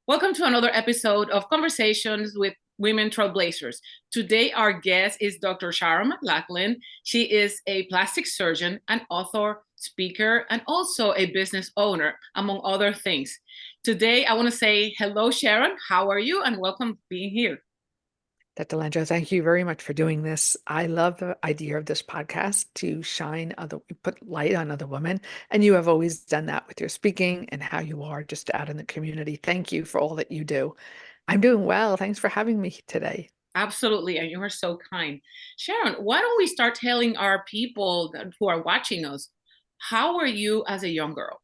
Welcome to another episode of Conversations with Women Trailblazers. Today, our guest is Dr. Sharon Mc Lauhghlin. She is a plastic surgeon, an author, speaker, and also a business owner, among other things. Today, I want to say hello, Sharon. How are you? And welcome being here. Dr. Landro, thank you very much for doing this. I love the idea of this podcast to put light on other women. And you have always done that with your speaking and how you are just out in the community. Thank you for all that you do. I'm doing well. Thanks for having me today. Absolutely. And you are so kind. Sharon, why don't we start telling our people who are watching us, how were you as a young girl?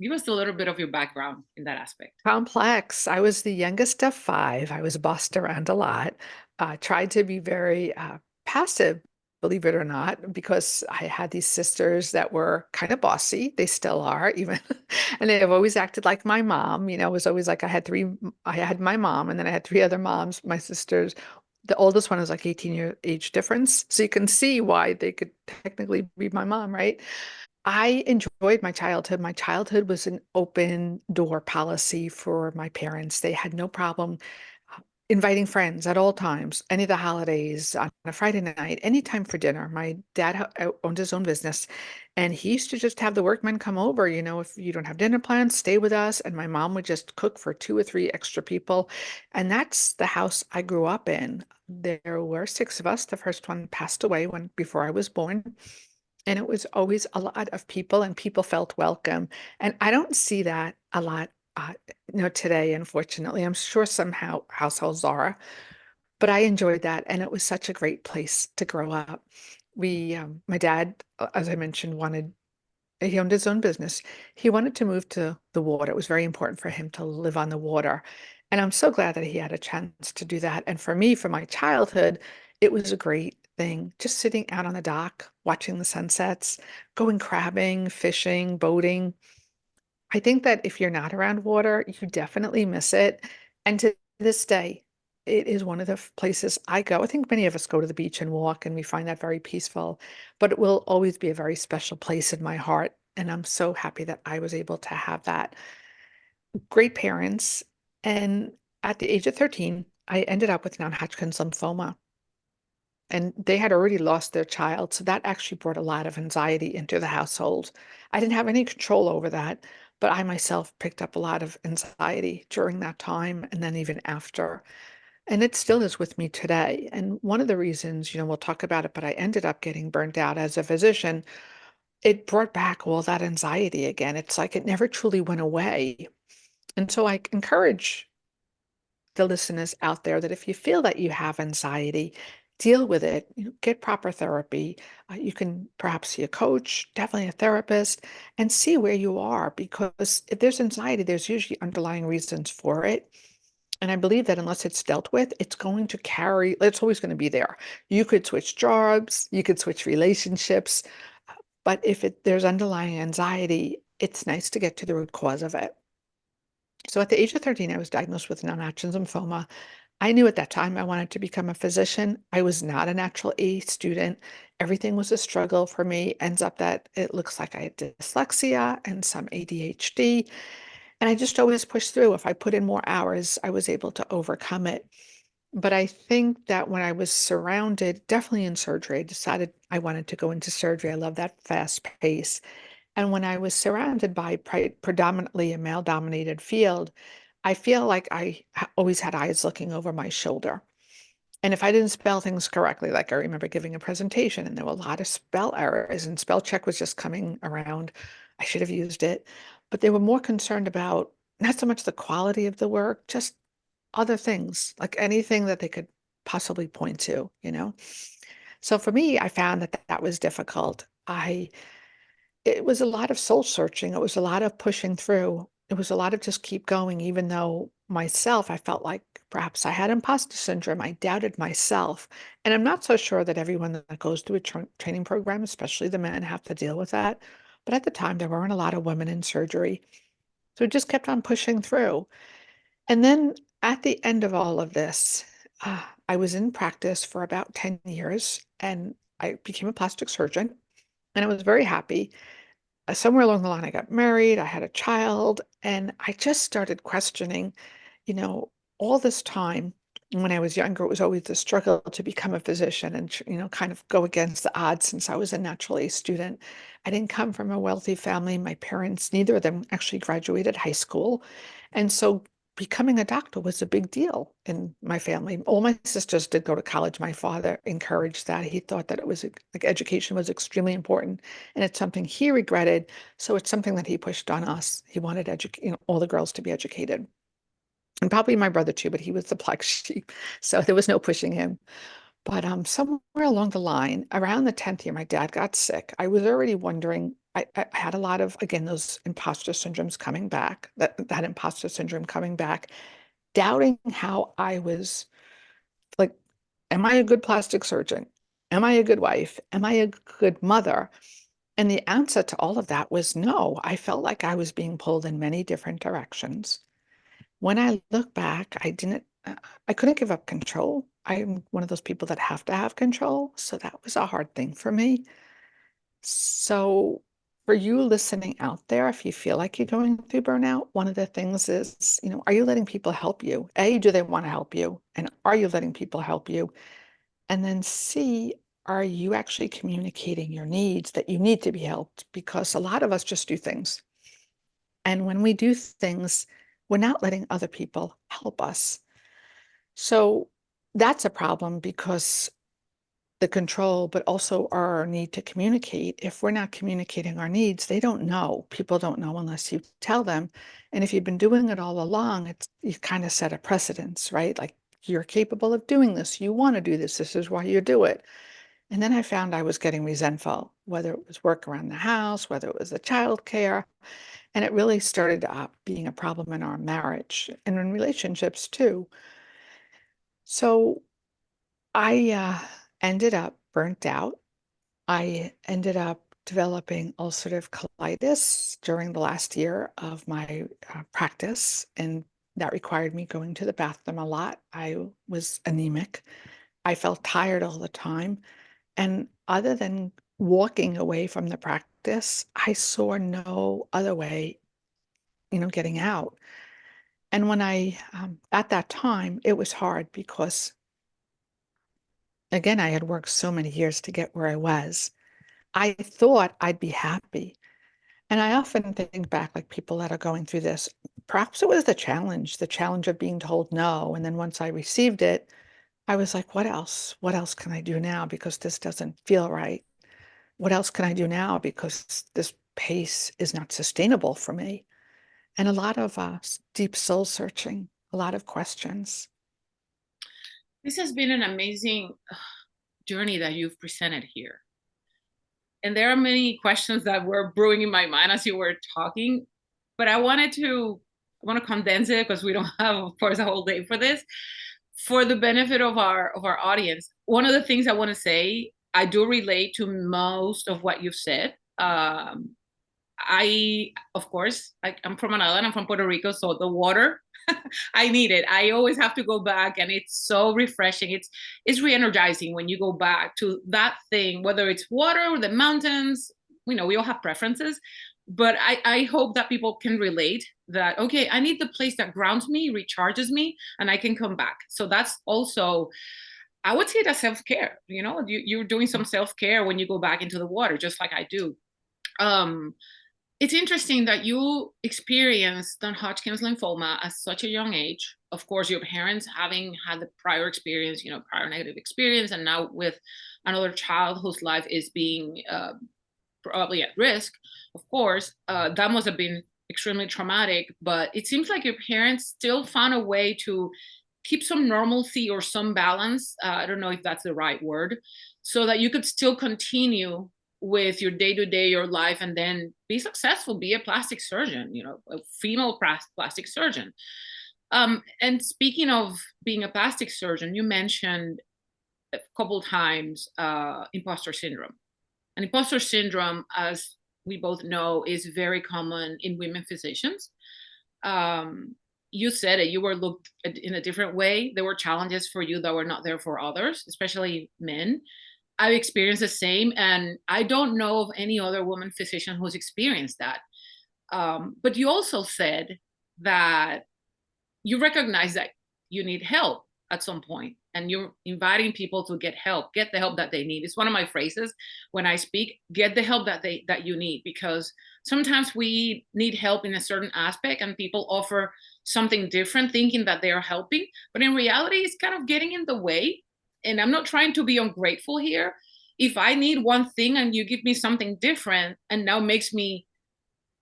Give us a little bit of your background in that aspect. Complex. I was the youngest of five. I was bossed around a lot. Tried to be very passive, believe it or not, because I had these sisters that were kind of bossy. They still are, even, and they have always acted like my mom. It was always like I had my mom, and then I had three other moms, my sisters. The oldest one is like 18-year age difference. So you can see why they could technically be my mom, right? I enjoyed my childhood. My childhood was an open door policy for my parents. They had no problem inviting friends at all times, any of the holidays, on a Friday night, anytime for dinner. My dad owned his own business, and he used to just have the workmen come over. If you don't have dinner plans, stay with us. And my mom would just cook for two or three extra people. And that's the house I grew up in. There were six of us. The first one passed away before I was born. And it was always a lot of people, and people felt welcome. And I don't see that a lot, today, unfortunately. I'm sure somehow households are, but I enjoyed that. And it was such a great place to grow up. My dad, as I mentioned, he owned his own business. He wanted to move to the water. It was very important for him to live on the water. And I'm so glad that he had a chance to do that. And for me, for my childhood, it was a great thing. Just sitting out on the dock, watching the sunsets, going crabbing, fishing, boating. I think that if you're not around water, you definitely miss it. And to this day, it is one of the places I go. I think many of us go to the beach and walk, and we find that very peaceful, but it will always be a very special place in my heart. And I'm so happy that I was able to have that. Great parents. And at the age of 13, I ended up with non-Hodgkin's lymphoma. And they had already lost their child. So that actually brought a lot of anxiety into the household. I didn't have any control over that, but I myself picked up a lot of anxiety during that time and then even after. And it still is with me today. And one of the reasons, we'll talk about it, but I ended up getting burnt out as a physician. It brought back all that anxiety again. It's like it never truly went away. And so I encourage the listeners out there that if you feel that you have anxiety, deal with it. Get proper therapy. You can perhaps see a coach, definitely a therapist, and see where you are. Because if there's anxiety, there's usually underlying reasons for it. And I believe that unless it's dealt with, it's always going to be there. You could switch jobs, you could switch relationships, but if there's underlying anxiety, it's nice to get to the root cause of it. So at the age of 13, I was diagnosed with non-Hodgkin's lymphoma. I knew at that time I wanted to become a physician. I was not a natural A student. Everything was a struggle for me. Ends up that it looks like I had dyslexia and some ADHD. And I just always pushed through. If I put in more hours, I was able to overcome it. But I think that when I was surrounded, definitely in surgery, I decided I wanted to go into surgery. I love that fast pace. And when I was surrounded by predominantly a male-dominated field, I feel like always had eyes looking over my shoulder. And if I didn't spell things correctly, like I remember giving a presentation and there were a lot of spell errors and spell check was just coming around, I should have used it. But they were more concerned about not so much the quality of the work, just other things, like anything that they could possibly point to. So for me, I found that that was difficult. It was a lot of soul searching. It was a lot of pushing through. It was a lot of just keep going, even though myself, I felt like perhaps I had imposter syndrome. I doubted myself. And I'm not so sure that everyone that goes through a training program, especially the men, have to deal with that. But at the time, there weren't a lot of women in surgery. So it just kept on pushing through. And then at the end of all of this, I was in practice for about 10 years and I became a plastic surgeon and I was very happy. somewhere along the line, I got married, I had a child, and I just started questioning, you know, all this time when I was younger, it was always the struggle to become a physician and, kind of go against the odds since I was a natural A student. I didn't come from a wealthy family. My parents, neither of them actually graduated high school. And so becoming a doctor was a big deal in my family. All my sisters did go to college. My father encouraged that. He thought that it was like education was extremely important, and it's something he regretted. So it's something that he pushed on us. He wanted all the girls to be educated, and probably my brother too, but he was the black sheep, so there was no pushing him. But somewhere along the line, around the 10th year, my dad got sick. I was already wondering. I had a lot of, again, those imposter syndromes coming back, that imposter syndrome coming back, doubting how I was, like, am I a good plastic surgeon? Am I a good wife? Am I a good mother? And the answer to all of that was no. I felt like I was being pulled in many different directions. When I look back, I couldn't give up control. I'm one of those people that have to have control. So that was a hard thing for me. So for you listening out there, if you feel like you're going through burnout, one of the things is, are you letting people help you? A, do they want to help you? And are you letting people help you? And then C, are you actually communicating your needs that you need to be helped? Because a lot of us just do things. And when we do things, we're not letting other people help us. So that's a problem because the control, but also our need to communicate. If we're not communicating our needs, they don't know. People don't know unless you tell them. And if you've been doing it all along, you kind of set a precedence, right? Like, you're capable of doing this. You want to do this. This is why you do it. And then I found I was getting resentful, whether it was work around the house, whether it was the childcare. And it really started being a problem in our marriage and in relationships too. So I ended up burnt out. I ended up developing ulcerative colitis during the last year of my practice, and that required me going to the bathroom a lot. I was anemic. I felt tired all the time. And other than walking away from the practice, I saw no other way, getting out. And at that time, it was hard because, again, I had worked so many years to get where I was. I thought I'd be happy. And I often think back, like, people that are going through this, perhaps it was the challenge of being told no. And then once I received it, I was like, what else? What else can I do now? Because this doesn't feel right. What else can I do now? Because this pace is not sustainable for me. And a lot of deep soul searching, a lot of questions. This has been an amazing journey that you've presented here. And there are many questions that were brewing in my mind as you were talking, but I want to condense it because we don't have, of course, a whole day for this. For the benefit of our audience, one of the things I want to say, I do relate to most of what you've said. Of course, I'm from an island. I'm from Puerto Rico, so the water, I need it. I always have to go back, and it's so refreshing. It's re-energizing when you go back to that thing, whether it's water or the mountains. We all have preferences, but I hope that people can relate that, okay, I need the place that grounds me, recharges me, and I can come back. So that's also, I would say, that self-care. You're doing some self-care when you go back into the water, just like I do. Um, it's interesting that you experienced non-Hodgkin's lymphoma at such a young age. Of course, your parents having had the prior experience, prior negative experience, and now with another child whose life is being probably at risk. Of course, that must have been extremely traumatic. But it seems like your parents still found a way to keep some normalcy or some balance. I don't know if that's the right word, so that you could still continue with your day-to-day, your life, and then be successful, be a plastic surgeon, a female plastic surgeon. And speaking of being a plastic surgeon, you mentioned a couple times imposter syndrome. And imposter syndrome, as we both know, is very common in women physicians. You said it, you were looked at in a different way. There were challenges for you that were not there for others, especially men. I experienced the same, and I don't know of any other woman physician who's experienced that. But you also said that you recognize that you need help at some point, and you're inviting people to get the help that they need. It's one of my phrases when I speak: get the help that you need, because sometimes we need help in a certain aspect, and people offer something different, thinking that they are helping, but in reality, it's kind of getting in the way. And I'm not trying to be ungrateful here. If I need one thing and you give me something different, and now makes me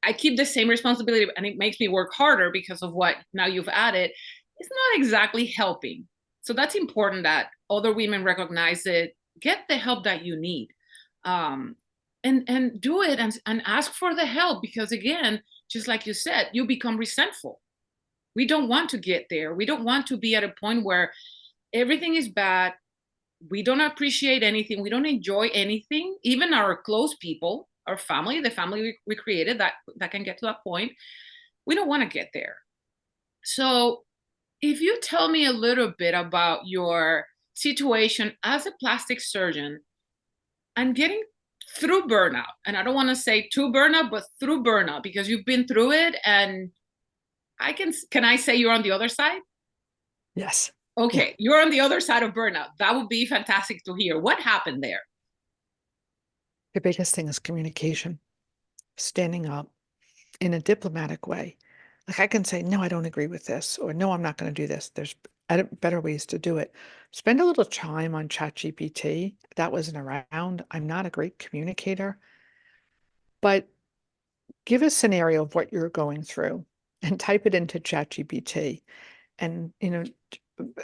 I keep the same responsibility and it makes me work harder because of what now you've added, it's not exactly helping. So that's important that other women recognize it, get the help that you need. Um, and do it and ask for the help, because again, just like you said, you become resentful. We don't want to get there. We don't want to be at a point where everything is bad. We don't appreciate anything. We don't enjoy anything, even our close people, our family, the family we created, that can get to that point. We don't want to get there. So if you tell me a little bit about your situation as a plastic surgeon and getting through burnout, and I don't want to say to burnout, but through burnout, because you've been through it, and can I say you're on the other side? Yes. Yeah. Okay, you're on the other side of burnout. That would be fantastic to hear. What happened there? The biggest thing is communication, standing up in a diplomatic way. Like I can say, no, I don't agree with this, or no, I'm not going to do this. There's better ways to do it. Spend a little time on ChatGPT. That wasn't around. I'm not a great communicator, but give a scenario of what you're going through and type it into ChatGPT and,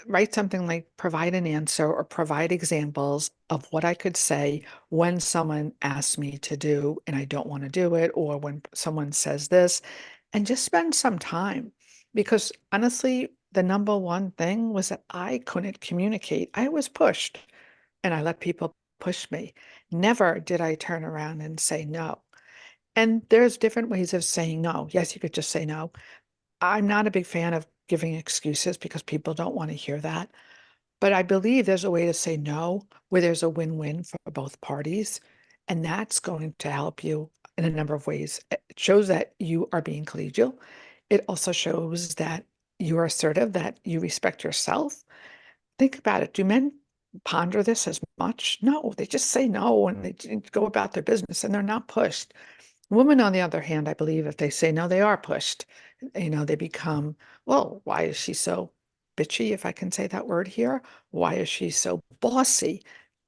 write something like provide an answer or provide examples of what I could say when someone asks me to do and I don't want to do it, or when someone says this, and just spend some time. Because honestly, the number one thing was that I couldn't communicate. I was pushed and I let people push me. Never did I turn around and say no. And there's different ways of saying no. Yes, you could just say no. I'm not a big fan of giving excuses because people don't want to hear that. But I believe there's a way to say no where there's a win-win for both parties. And that's going to help you in a number of ways. It shows that you are being collegial. It also shows that you are assertive, that you respect yourself. Think about it. Do men ponder this as much? No, they just say no and they go about their business and they're not pushed. Women, on the other hand, I believe if they say no, they are pushed. They become, well, why is she so bitchy, if I can say that word here? Why is she so bossy?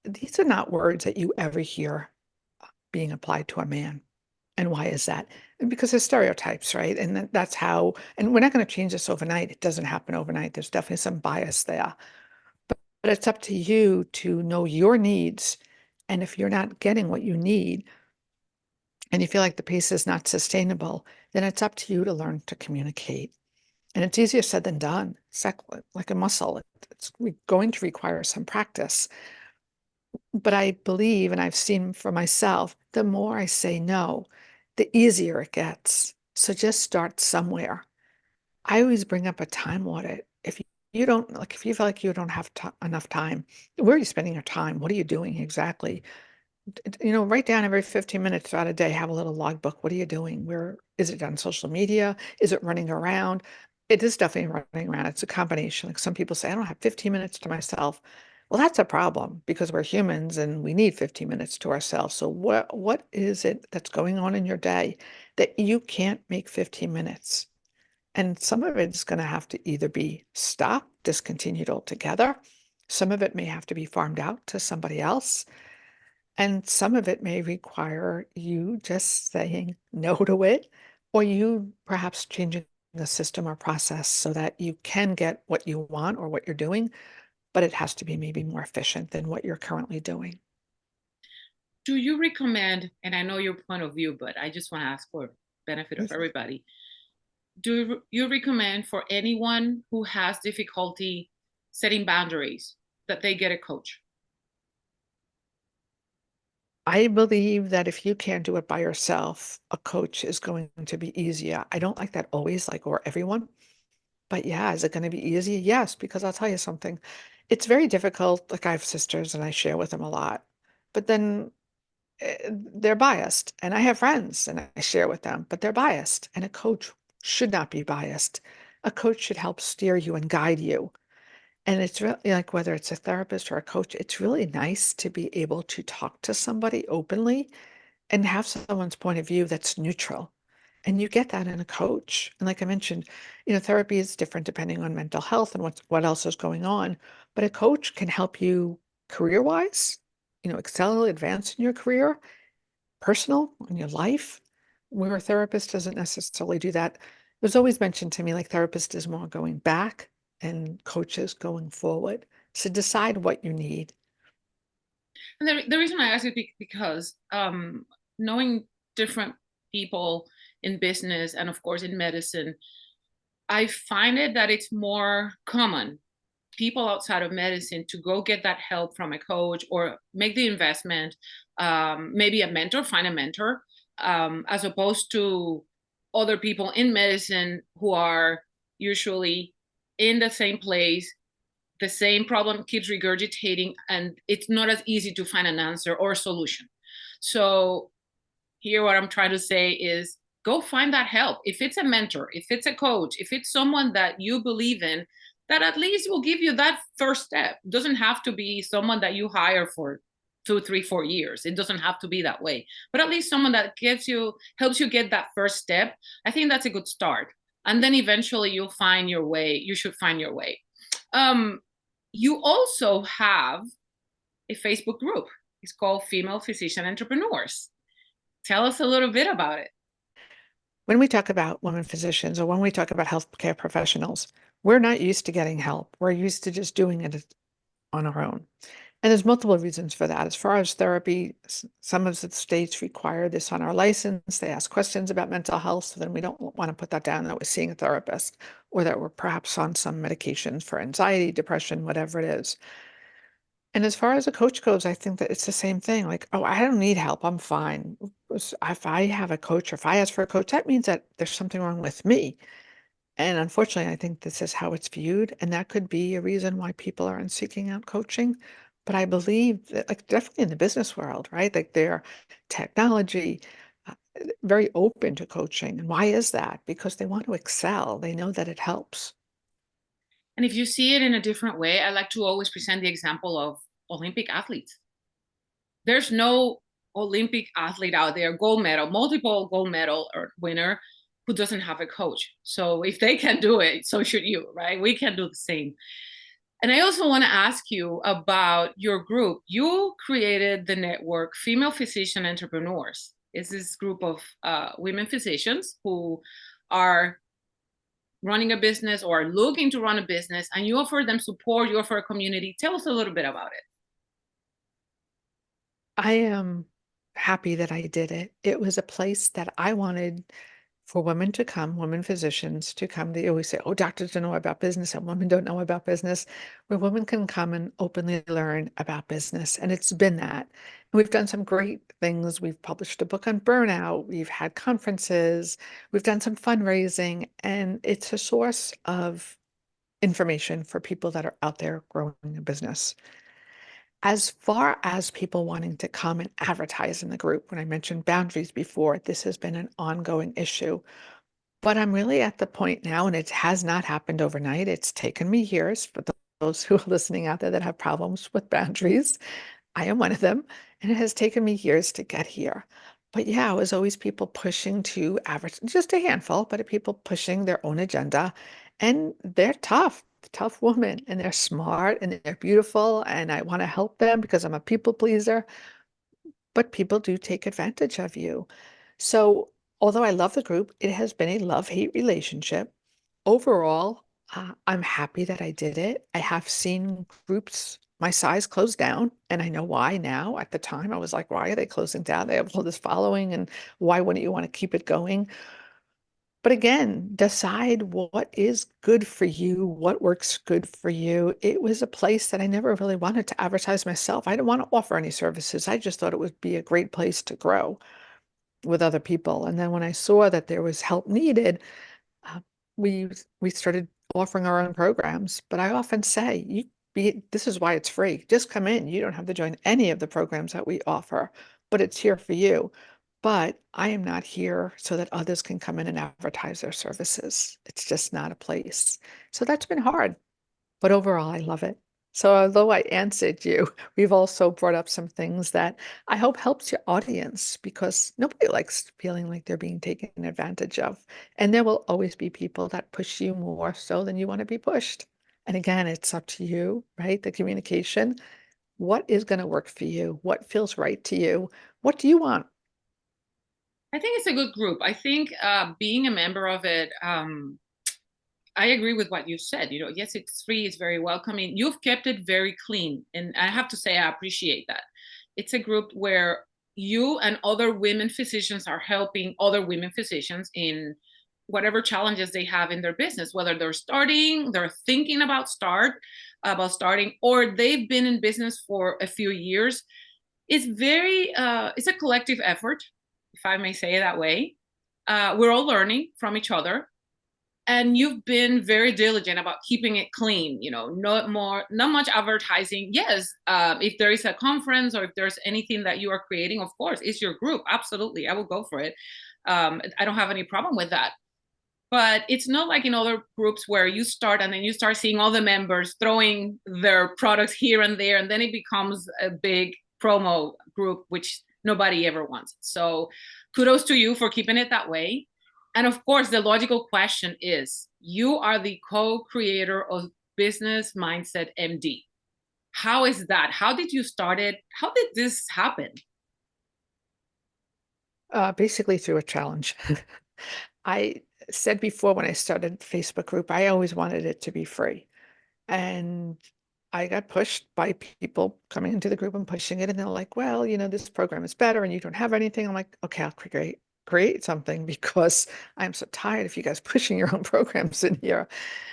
These are not words that you ever hear being applied to a man. And why is that? And because there's stereotypes, right? And that's how, and we're not going to change this overnight. It doesn't happen overnight. There's definitely some bias there. But it's up to you to know your needs. And if you're not getting what you need, and you feel like the pace is not sustainable, then it's up to you to learn to communicate. And it's easier said than done. It's like a muscle. It's going to require some practice. But I believe, and I've seen for myself, the more I say no, the easier it gets. So just start somewhere. I always bring up a time audit. If you don't, like, if you feel like you don't have enough time, where are you spending your time? What are you doing exactly? Write down every 15 minutes throughout a day, have a little logbook. What are you doing? Where is it on social media? Is it running around? It is definitely running around. It's a combination. Like some people say, I don't have 15 minutes to myself. Well, that's a problem because we're humans and we need 15 minutes to ourselves. So what is it that's going on in your day that you can't make 15 minutes? And some of it's going to have to either be stopped, discontinued altogether. Some of it may have to be farmed out to somebody else. And some of it may require you just saying no to it, or you perhaps changing the system or process so that you can get what you want or what you're doing, but it has to be maybe more efficient than what you're currently doing. Do you recommend, and I know your point of view, but I just want to ask for benefit of Yes. everybody, do you recommend for anyone who has difficulty setting boundaries that they get a coach? I believe that if you can't do it by yourself, a coach is going to be easier. I don't like that always, like, or everyone. But yeah, is it going to be easy? Yes, because I'll tell you something. It's very difficult. Like I have sisters and I share with them a lot. but then they're biased. And I have friends and I share with them, but they're biased. And a coach should not be biased. A coach should help steer you and guide you. And it's really like whether it's a therapist or a coach, it's really nice to be able to talk to somebody openly and have someone's point of view that's neutral. And you get that in a coach. And like I mentioned, therapy is different depending on mental health and what else is going on. But a coach can help you career-wise, excel, advance in your career, personal, in your life, where a therapist doesn't necessarily do that. It was always mentioned to me like therapist is more going back and coaches going forward. So decide what you need. And the reason I ask is because knowing different people in business and of course in medicine, I find it that it's more common people outside of medicine to go get that help from a coach or make the investment, maybe a mentor, find a mentor, as opposed to other people in medicine who are usually in the same place, the same problem keeps regurgitating, and it's not as easy to find an answer or a solution. So here what I'm trying to say is go find that help. If it's a mentor, if it's a coach, if it's someone that you believe in, that at least will give you that first step. It doesn't have to be someone that you hire for 2, 3, 4 years. It doesn't have to be that way. But at least someone that helps you get that first step. I think that's a good start. And then eventually you'll find your way. You should find your way. Um, you also have a Facebook group. It's called Female Physician Entrepreneurs. Tell us a little bit about it. When we talk about women physicians or when we talk about healthcare professionals, we're not used to getting help. We're used to just doing it on our own. And there's multiple reasons for that. As far as therapy, some of the states require this on our license. They ask questions about mental health, so then we don't want to put that down that we're seeing a therapist or that we're perhaps on some medications for anxiety, depression, whatever it is. And as far as a coach goes, I think that it's the same thing. Like, oh, I don't need help. I'm fine. If I have a coach or if I ask for a coach, that means that there's something wrong with me. And unfortunately, I think this is how it's viewed, and that could be a reason why people aren't seeking out coaching. But I believe that, like, definitely in the business world, right? Like, they're technology, very open to coaching. And why is that? Because they want to excel. They know that it helps. And if you see it in a different way, I like to always present the example of Olympic athletes. There's no Olympic athlete out there, gold medal, multiple gold medal or winner, who doesn't have a coach. So if they can do it, so should you, right? We can do the same. And I also want to ask you about your group. You created the network Female Physician Entrepreneurs. It's this group of women physicians who are running a business or looking to run a business, and you offer them support, you offer a community. Tell us a little bit about it. I am happy that I did it. It was a place that I wanted for women to come, women physicians to come. They always say, oh, doctors don't know about business and women don't know about business, where women can come and openly learn about business. And it's been that. And we've done some great things. We've published a book on burnout. We've had conferences. We've done some fundraising. And it's a source of information for people that are out there growing a business. As far as people wanting to come and advertise in the group, when I mentioned boundaries before, this has been an ongoing issue. But I'm really at the point now, and it has not happened overnight. It's taken me years for those who are listening out there that have problems with boundaries. I am one of them, and it has taken me years to get here. But yeah, it was always people pushing to average, just a handful, but people pushing their own agenda. And they're tough, tough women, and they're smart and they're beautiful. And I want to help them because I'm a people pleaser. But people do take advantage of you. So, although I love the group, it has been a love-hate relationship. Overall, I'm happy that I did it. I have seen groups my size close down, and I know why now. At the time, I was like, why are they closing down? They have all this following, and why wouldn't you want to keep it going? But again, decide what is good for you, what works good for you. It was a place that I never really wanted to advertise myself. I didn't want to offer any services. I just thought it would be a great place to grow with other people. And then when I saw that there was help needed, uh, we started offering our own programs. But I often say, This is why it's free. Just come in. You don't have to join any of the programs that we offer, but it's here for you. But I am not here so that others can come in and advertise their services. It's just not a place. So that's been hard, but overall, I love it. So although I answered you, we've also brought up some things that I hope helps your audience because nobody likes feeling like they're being taken advantage of. And there will always be people that push you more so than you want to be pushed. And again, it's up to you, right? The communication. What is going to work for you? What feels right to you? What do you want? I think it's a good group. I think being a member of it, I agree with what you said. You know, yes, it's free, it's very welcoming. You've kept it very clean. And I have to say, I appreciate that. It's a group where you and other women physicians are helping other women physicians in whatever challenges they have in their business, whether they're starting, they're thinking about starting, or they've been in business for a few years. It's very, it's a collective effort, if I may say it that way. We're all learning from each other, and you've been very diligent about keeping it clean. You know, not much advertising. Yes, if there is a conference or if there's anything that you are creating, of course it's your group, absolutely, I will go for it. I don't have any problem with that, but it's not like in other groups where you start and then you start seeing all the members throwing their products here and there, and then it becomes a big promo group, which nobody ever wants. So kudos to you for keeping it that way. And of course, the logical question is, you are the co-creator of Business Mindset MD. How is that? How did you start it? How did this happen? Basically through a challenge. I said before when I started Facebook group, I always wanted it to be free. And I got pushed by people coming into the group and pushing it. And they're like, well, this program is better and you don't have anything. I'm like, okay, I'll create something because I'm so tired of you guys pushing your own programs in here.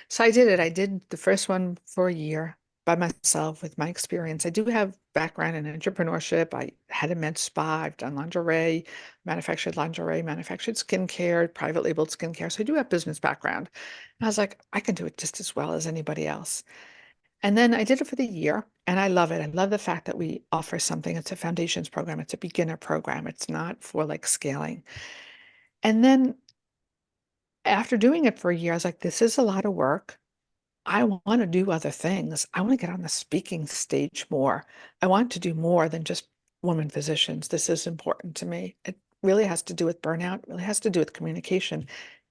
So I did it. I did the first one for a year by myself with my experience. I do have background in entrepreneurship. I had a med spa. I've done lingerie, manufactured skincare, private labeled skincare. So I do have business background. And I was like, I can do it just as well as anybody else. And then I did it for the year and I love it. I love the fact that we offer something. It's a foundations program. It's a beginner program. It's not for like scaling. And then after doing it for a year, I was like, this is a lot of work. I want to do other things. I want to get on the speaking stage more. I want to do more than just women physicians. This is important to me. It really has to do with burnout, really has to do with communication.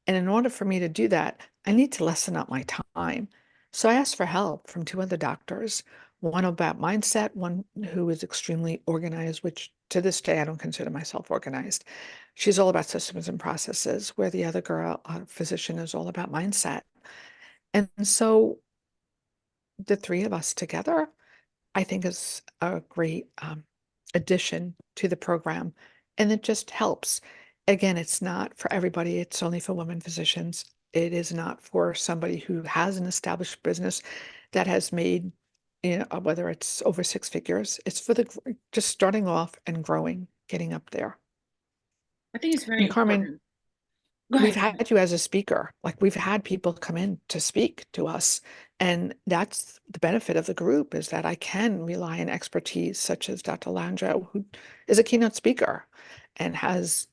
And in order for me to do that, I need to lessen up my time. So I asked for help from two other doctors, one about mindset, one who is extremely organized, which to this day I don't consider myself organized. She's all about systems and processes, where the other girl, physician, is all about mindset. And so the three of us together, I think is a great addition to the program. And it just helps. Again, it's not for everybody. It's only for women physicians. It is not for somebody who has an established business that has made, whether it's over six figures. It's for the just starting off and growing, getting up there. I think it's very And Carmen, important. Go we've ahead, go ahead. had you as a speaker. Like we've had people come in to speak to us. And that's the benefit of the group is that I can rely on expertise such as Dr. Landro, who is a keynote speaker and has,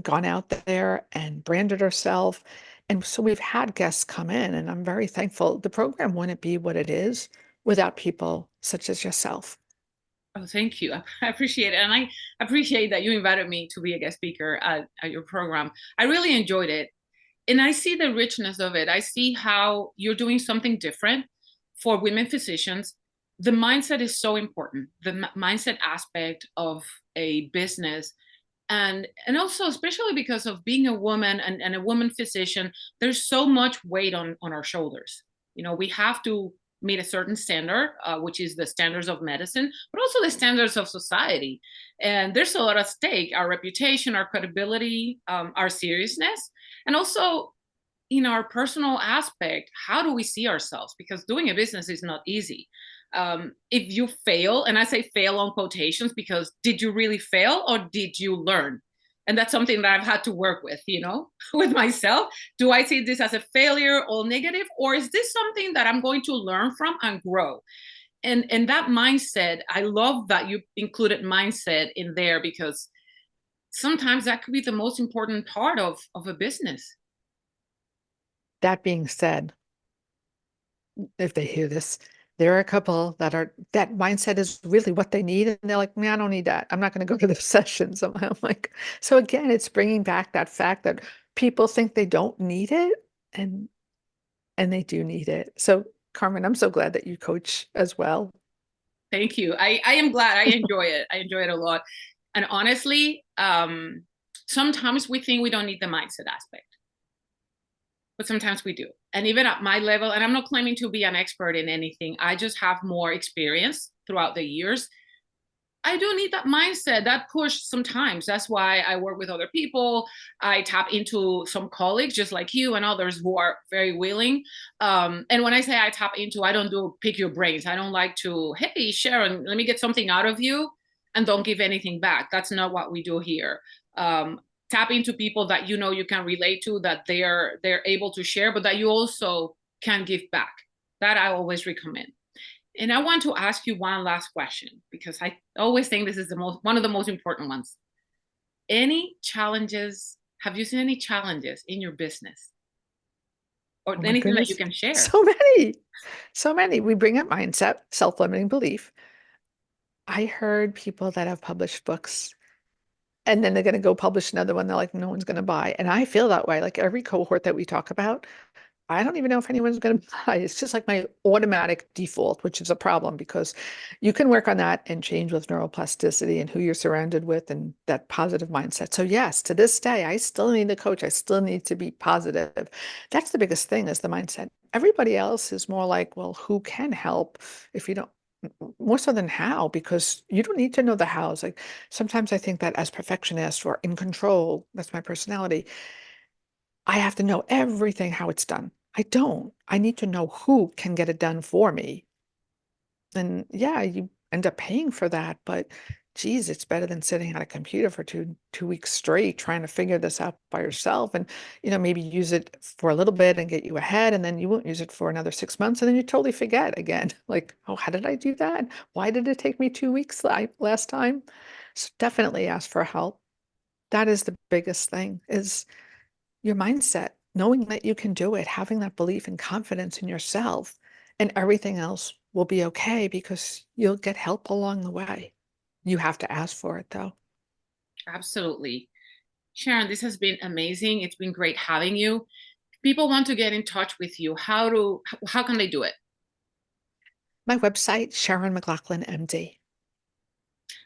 gone out there and branded herself. And so we've had guests come in and I'm very thankful. The program wouldn't be what it is without people such as yourself. Oh, thank you. I appreciate it. And I appreciate that you invited me to be a guest speaker at your program. I really enjoyed it. And I see the richness of it. I see how you're doing something different for women physicians. The mindset is so important, the mindset aspect of a business. And also, especially because of being a woman and a woman physician, there's so much weight on our shoulders. You know, we have to meet a certain standard, which is the standards of medicine, but also the standards of society. And there's a lot at stake: our reputation, our credibility, our seriousness, and also in our personal aspect, how do we see ourselves? Because doing a business is not easy. If you fail, and I say fail on quotations because did you really fail or did you learn? And that's something that I've had to work with, with myself. Do I see this as a failure or negative, or is this something that I'm going to learn from and grow? And that mindset, I love that you included mindset in there, because sometimes that could be the most important part of a business. That being said, if they hear this, there are a couple that mindset is really what they need. And they're like, man, I don't need that. I'm not going to go to those sessions. I'm like, so again, it's bringing back that fact that people think they don't need it, and they do need it. So Carmen, I'm so glad that you coach as well. Thank you. I am glad. I enjoy it. I enjoy it a lot. And honestly, sometimes we think we don't need the mindset aspect, but sometimes we do. And even at my level, and I'm not claiming to be an expert in anything, I just have more experience throughout the years. I do need that mindset, that push sometimes. That's why I work with other people. I tap into some colleagues just like you and others who are very willing. And when I say I tap into, I don't do pick your brains. I don't like to, hey, Sharon, let me get something out of you and don't give anything back. That's not what we do here. Tap into people that you can relate to, that they're able to share, but that you also can give back. That I always recommend. And I want to ask you one last question, because I always think this is one of the most important ones. Any challenges? Have you seen any challenges in your business, or Oh my anything that you goodness. can share? So many, so many. We bring up mindset, self-limiting belief. I heard people that have published books and then they're going to go publish another one. They're like, no one's going to buy. And I feel that way. Like every cohort that we talk about, I don't even know if anyone's going to buy. It's just like my automatic default, which is a problem, because you can work on that and change with neuroplasticity and who you're surrounded with and that positive mindset. So yes, to this day, I still need the coach. I still need to be positive. That's the biggest thing, is the mindset. Everybody else is more like, well, who can help if you don't, more so than how, because you don't need to know the hows. Like sometimes I think that as perfectionist or in control, that's my personality, I have to know everything how it's done. I don't. I need to know who can get it done for me. And yeah, you end up paying for that, but geez, it's better than sitting at a computer for two weeks straight trying to figure this out by yourself. And maybe use it for a little bit and get you ahead, and then you won't use it for another 6 months, and then you totally forget again. Like, oh, how did I do that? Why did it take me 2 weeks last time? So definitely ask for help. That is the biggest thing, is your mindset, knowing that you can do it, having that belief and confidence in yourself, and everything else will be okay, because you'll get help along the way. You have to ask for it, though. Absolutely. Sharon, this has been amazing. It's been great having you. If people want to get in touch with you, how can they do it? My website, Sharon McLaughlin, MD.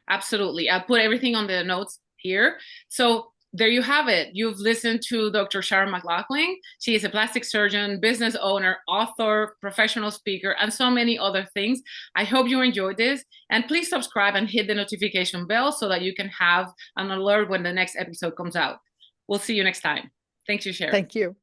Absolutely. I'll put everything on the notes here. So there you have it. You've listened to Dr. Sharon McLaughlin. She is a plastic surgeon, business owner, author, professional speaker, and so many other things. I hope you enjoyed this. And please subscribe and hit the notification bell so that you can have an alert when the next episode comes out. We'll see you next time. Thank you, Sharon. Thank you.